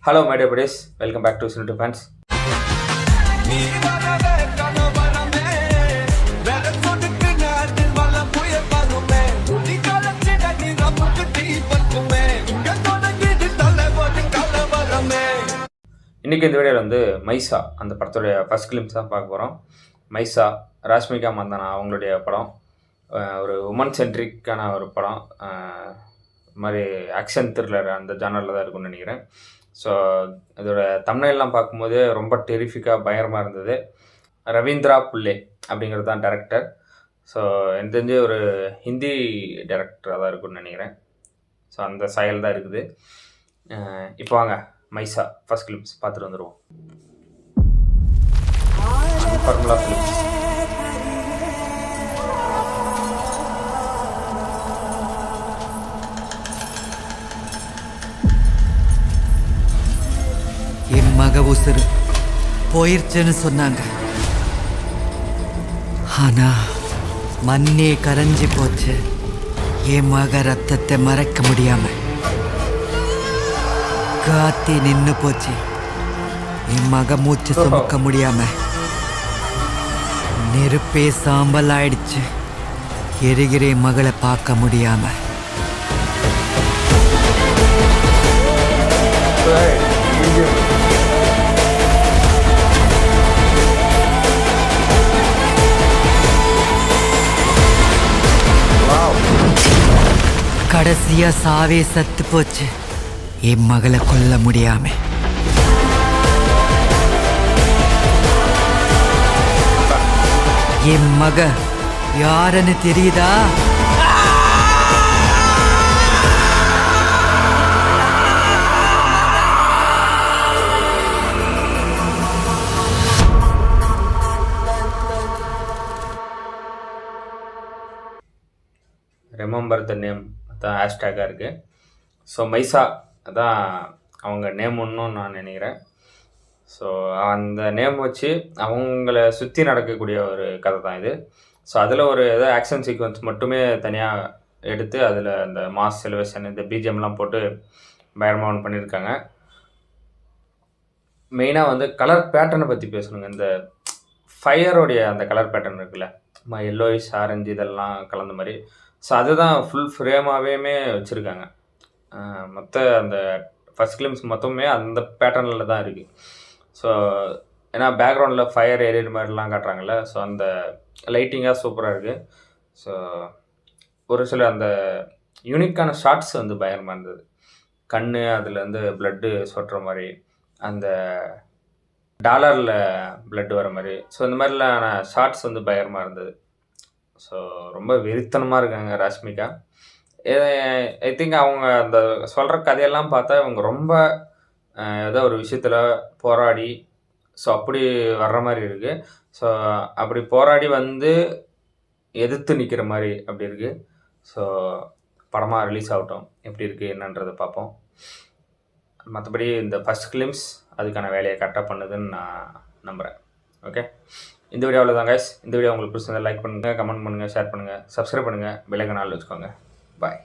Hello my dear buddies, welcome back to Cinema Fans. இன்றைக்கி இந்த வீடியோவில் வந்து மைசா அந்த படத்துடைய ஃபர்ஸ்ட் கிளிம்ஸ் தான் பார்க்க போகிறோம். மைசா ராஷ்மிகா மந்தனா அவங்களுடைய படம், ஒரு உமன் சென்ட்ரிக்கான ஒரு படம், மாதிரி ஆக்ஷன் த்ரில்லர் அந்த ஜானரில் தான் இருக்கும்னு நினைக்கிறேன். ஸோ இதோட தம்ப்நெயில்லாம் பார்க்கும்போது ரொம்ப டெரிஃபிக்காக பயங்கரமாக இருந்தது. ரவீந்திரா புல்லே அப்படிங்கிறது தான் டேரக்டர். ஸோ எனக்கு தெரிஞ்சு ஒரு ஹிந்தி டேரக்டராக தான் இருக்கும்னு நினைக்கிறேன். ஸோ அந்த சாயல் தான் இருக்குது. இப்போ வாங்க மைசா ஃபர்ஸ்ட் கிளிப்ஸ் பார்த்துட்டு வந்துடுவோம். Formula films. என் மக உசுறு போயிருச்சுன்னு சொன்னாங்க. ஆனா மண்ணே கரைஞ்சி போச்சு. என் மக ரத்தத்தை மறைக்க முடியாம காத்தி நின்று போச்சு. என் மக மூச்சு சுமக்க முடியாம நெருப்பே சாம்பல் ஆயிடுச்சு. எரிகிற என் மகளை பார்க்க முடியாம கடைசியா சாவே சத்து போச்சு. என் மகளை கொல்ல முடியாம என் மக யாருன்னு தெரியுதா? ரிமெம்பர் த நேம் தான் ஹேஷ்டேக்காக இருக்குது. ஸோ மைசா அதான் அவங்க நேம் ஒன்றும் நான் நினைக்கிறேன். ஸோ அந்த நேம் வச்சு அவங்கள சுற்றி நடக்கக்கூடிய ஒரு கதை தான் இது. ஸோ அதில் ஒரு ஏதோ ஆக்ஷன் சீக்வன்ஸ் மட்டுமே தனியாக எடுத்து அதில் அந்த மாஸ் செலிவேஷன் இந்த பிஜிஎம்லாம் போட்டு பயங்கரமாக ஒன்று பண்ணியிருக்காங்க. மெயினாக வந்து கலர் பேட்டர்னை பற்றி பேசணுங்க. இந்த ஃபயரோடைய அந்த கலர் பேட்டர்ன் இருக்குல்ல, எல்லோயிஷ் ஆரஞ்சு இதெல்லாம் கலந்த மாதிரி. ஸோ அதுதான் ஃபுல் ஃப்ரேமாகவே வச்சுருக்காங்க. மொத்த அந்த ஃபர்ஸ்ட் கிளிம்ஸ் மொத்தமே அந்த பேட்டர்னில் தான் இருக்குது. ஸோ ஏன்னா பேக்ரவுண்டில் ஃபயர் ஏரியா மாதிரிலாம் காட்டுறாங்கல்ல, ஸோ அந்த லைட்டிங்காக சூப்பராக இருக்குது. ஸோ ஒரு சில அந்த யூனிக்கான ஷார்ட்ஸ் வந்து பயங்கரமாக இருந்தது. கண் அதில் வந்து ப்ளட்டு சொட்டுற மாதிரி, அந்த டாலரில் ப்ளட்டு வர மாதிரி, ஸோ இந்த மாதிரிலான ஷார்ட்ஸ் வந்து பயங்கரமாக இருந்தது. ஸோ ரொம்ப வெறித்தனமாக இருக்காங்க ராஷ்மிகா. ஐ திங்க் அவங்க அந்த சொல்கிற கதையெல்லாம் பார்த்தா இவங்க ரொம்ப ஏதோ ஒரு விஷயத்தில் போராடி ஸோ அப்படி வர்ற மாதிரி இருக்குது. ஸோ அப்படி போராடி வந்து எதிர்த்து நிற்கிற மாதிரி அப்படி இருக்குது. ஸோ படமாக ரிலீஸ் ஆகட்டும், எப்படி இருக்குது என்னன்றதை பார்ப்போம். மற்றபடி இந்த ஃபர்ஸ்ட் கிளிம்ஸ் அதுக்கான வேலையை கரெக்டாக பண்ணுதுன்னு நான் நம்புகிறேன். ஓகே, இந்த வீடியோவில் தான் கைஸ். இந்த வீடியோ உங்களுக்கு பிடிச்சிருந்தா லைக் பண்ணுங்கள், கமெண்ட் பண்ணுங்கள், ஷேர் பண்ணுங்கள், சப்ஸ்கிரைப் பண்ணுங்கள், பெல் ஐகான் ஆல் வச்சுக்கோங்க. பாய்.